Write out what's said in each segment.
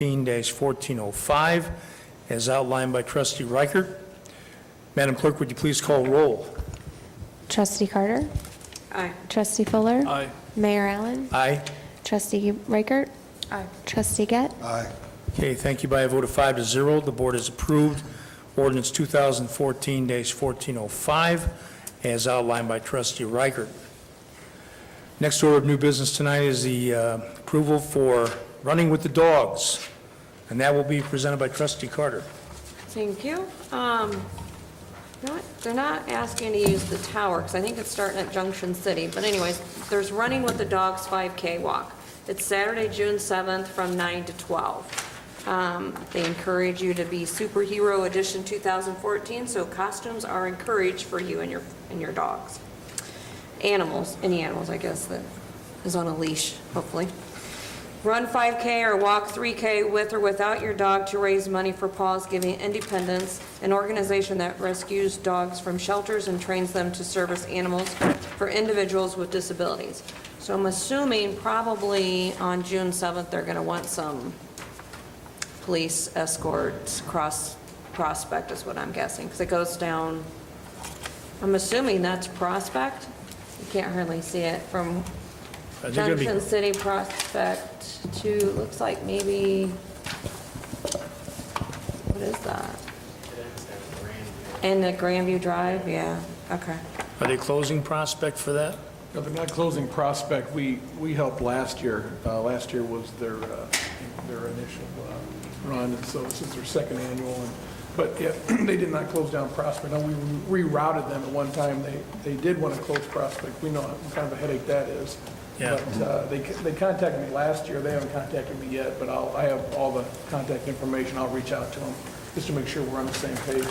14-1405, as outlined by Trustee Reichert. Madam Clerk, would you please call roll? Trustee Carter? Aye. Trustee Fuller? Aye. Mayor Allen? Aye. Trustee Reichert? Aye. Trustee Gett? Aye. Okay, thank you by a vote of 5-0. The board has approved ordinance 2014-1405, as outlined by Trustee Reichert. Next order of new business tonight is the approval for running with the dogs, and that will be presented by Trustee Carter. Thank you. They're not asking to use the tower, because I think it's starting at Junction City. But anyways, there's Running with the Dogs 5K walk. It's Saturday, June 7th from 9 to 12. They encourage you to be Superhero Edition 2014, so costumes are encouraged for you and your dogs. Animals, any animals, I guess, that is on a leash, hopefully. Run 5K or walk 3K with or without your dog to raise money for Paws Giving Independence, an organization that rescues dogs from shelters and trains them to service animals for individuals with disabilities. So I'm assuming probably on June 7th, they're going to want some police escorts cross Prospect is what I'm guessing, because it goes down, I'm assuming that's Prospect. You can't hardly see it from Junction City, Prospect to, looks like maybe, what is that? And the Grandview Drive, yeah, okay. Are they closing Prospect for that? No, they're not closing Prospect. We helped last year. Last year was their initial run, and so this is their second annual. But yeah, they did not close down Prospect. Now, we rerouted them at one time. They did want to close Prospect. We know what kind of a headache that is. Yeah. But they contacted me last year. They haven't contacted me yet, but I have all the contact information. I'll reach out to them just to make sure we're on the same page.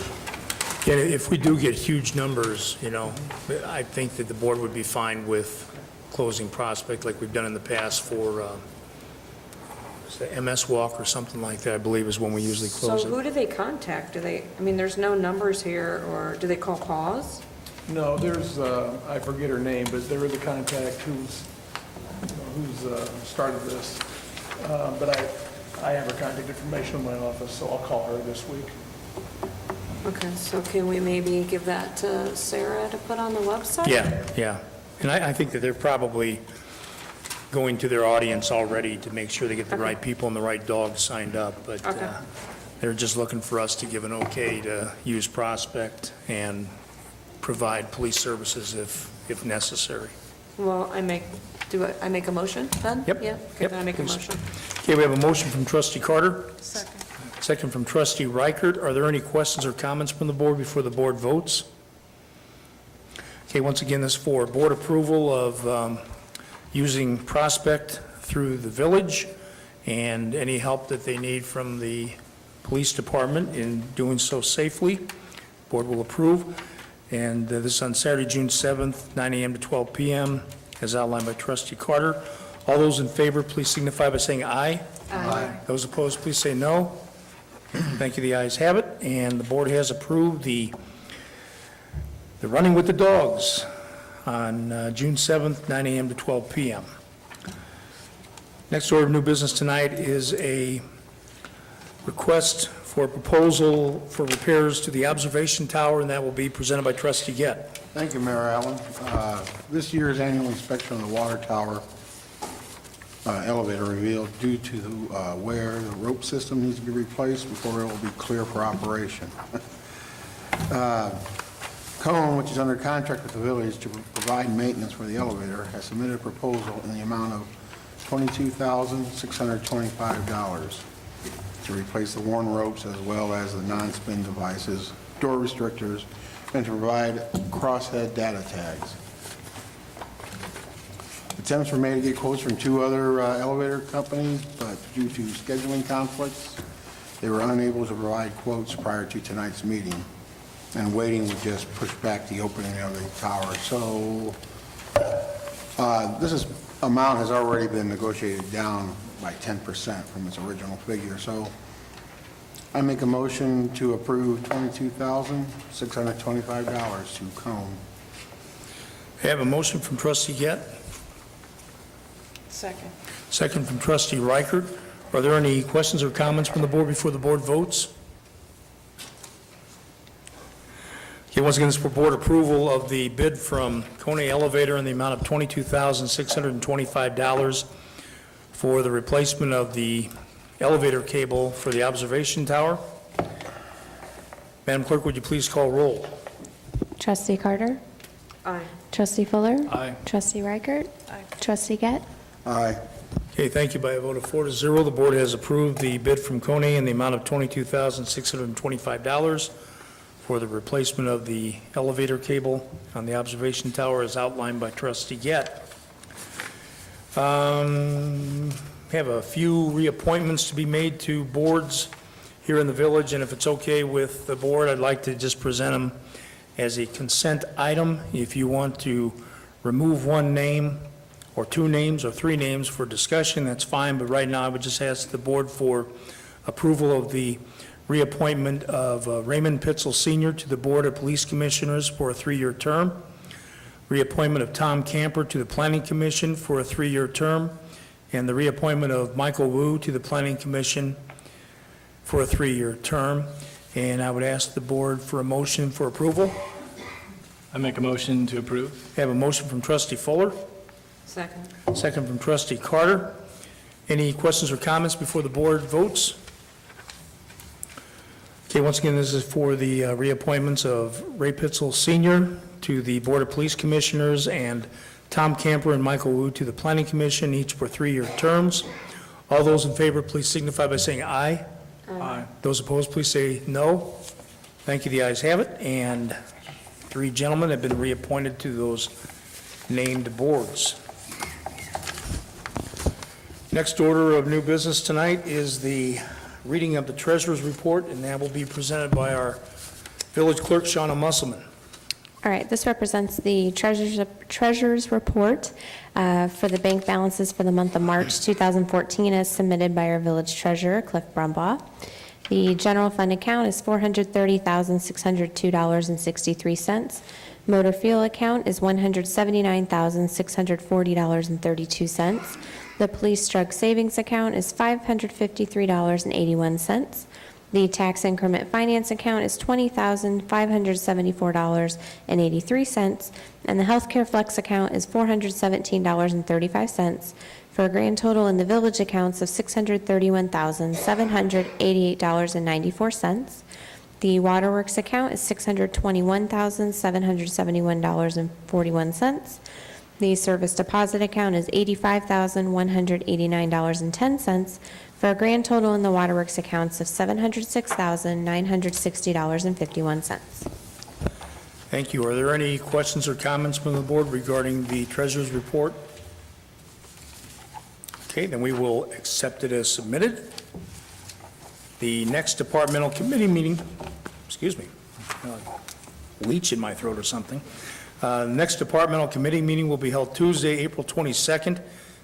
Yeah, if we do get huge numbers, you know, I think that the board would be fine with closing Prospect like we've done in the past for the MS Walk or something like that, I believe is when we usually close So it. who do they contact? I mean, there's no numbers here, or do they call Paws? No, there's, I forget her name, but there is a contact who's started this. But I have her contact information in my office, so I'll call her this week. Okay, so can we maybe give that to Sarah to put on the website? Yeah. And I think that they're probably going to their audience already to make sure they get the right people and the right dogs signed up. But Okay. they're just looking for us to give an okay to use Prospect and provide police services if necessary. Well, I make a motion then? Yep. Yeah, okay, Yep, then I make a please. motion. Okay, we have a motion from Trustee Carter. Second. Second from Trustee Reichert. Are there any questions or comments from the board before the board votes? Okay, once again, this is for board approval of using Prospect through the village and any help that they need from the police department in doing so safely. Board will approve. And this is on Saturday, June 7th, 9 a.m. to 12 p.m., as outlined by Trustee Carter. All those in favor, please signify by saying aye. Aye. Those opposed, please say no. Thank you, the ayes have it, and the board has approved the Running with the Dogs on June 7th, 9 a.m. to 12 p.m. Next order of new business tonight is a request for a proposal for repairs to the observation tower, and that will be presented by Trustee Gett. Thank you, Mayor Allen. This year's annual inspection of the water tower elevator revealed due to the wear, the rope system needs to be replaced before it will be clear for operation. Cone, which is under contract with the village to provide maintenance for the elevator, has submitted a proposal in the amount of $22,625 to replace the worn ropes as well as the non-spin devices, door restrictors, and to provide crosshead data tags. Attempts were made to get quotes from two other elevator companies, but due to scheduling conflicts, they were unable to provide quotes prior to tonight's meeting, and waiting would just push back the opening of the tower. So this amount has already been negotiated down by 10% from its original figure. So I make a motion to approve $22,625 to Cone. I have a motion from Trustee Gett. Second. Second from Trustee Reichert. Are there any questions or comments from the board before the board votes? Okay, once again, this is for board approval of the bid from Kone Elevator in the amount of $22,625 for the replacement of the elevator cable for the observation tower. Madam Clerk, would you please call roll? Trustee Carter? Aye. Trustee Fuller? Aye. Trustee Reichert? Aye. Trustee Gett? Aye. Okay, thank you. By a vote of 4-0, the board has approved the bid from Kone in the amount of $22,625 for the replacement of the elevator cable on the observation tower as outlined by Trustee Gett. We have a few reappointments to be made to boards here in the village, and if it's okay with the board, I'd like to just present them as a consent item. If you want to remove one name, or two names, or three names for discussion, that's fine, but right now I would just ask the board for approval of the reappointment of Raymond Pitzel Sr. to the Board of Police Commissioners for a 3-year term, reappointment of Tom Camper to the Planning Commission for a 3-year term, and the reappointment of Michael Wu to the Planning Commission for a 3-year term. And I would ask the board for a motion for approval. I make a motion to approve. I have a motion from Trustee Fuller, Second. second from Trustee Carter. Any questions or comments before the board votes? Okay, once again, this is for the reappointments of Ray Pitzel Sr. to the Board of Police Commissioners and Tom Camper and Michael Wu to the Planning Commission, each for 3-year terms. All those in favor, please signify by saying aye. Aye. Those opposed, please say no. Thank you, the ayes have it, and 3 gentlemen have been reappointed to those named boards. Next order of new business tonight is the reading of the treasurer's report, and that will be presented by our village clerk, Shauna Musselman. All right, this represents the treasurer's report for the bank balances for the month of March 2014 as submitted by our village treasurer, Cliff Brumbaugh. The general fund account is $430,602.63. Motor fuel account is $179,640.32. The police drug savings account is $553.81. The tax increment finance account is $20,574.83, and the healthcare flex account is $417.35, for a grand total in the village accounts of $631,788.94. The waterworks account is $621,771.41. The service deposit account is $85,189.10, for a grand total in the waterworks accounts of $706,960.51. Thank you. Are there any questions or comments from the board regarding the treasurer's report? Okay, then we will accept it as submitted. The next departmental committee meeting, excuse me, leech in my throat or something. Next departmental committee meeting will be held Tuesday, April 22nd,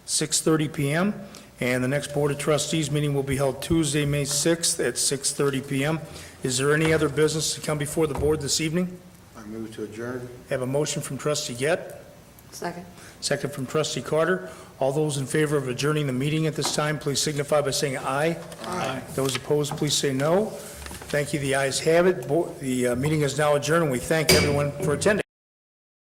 6:30 p.m., and the next Board of Trustees meeting will be held Tuesday, May 6th at 6:30 p.m. Is there any other business to come before the board this evening? I move to adjourn. Have a motion from Trustee Gett, Second. second from Trustee Carter. All those in favor of adjourning the meeting at this time, please signify by saying aye. Aye. Those opposed, please say no. Thank you. The ayes have it. The meeting is now adjourned, and we thank everyone for attending.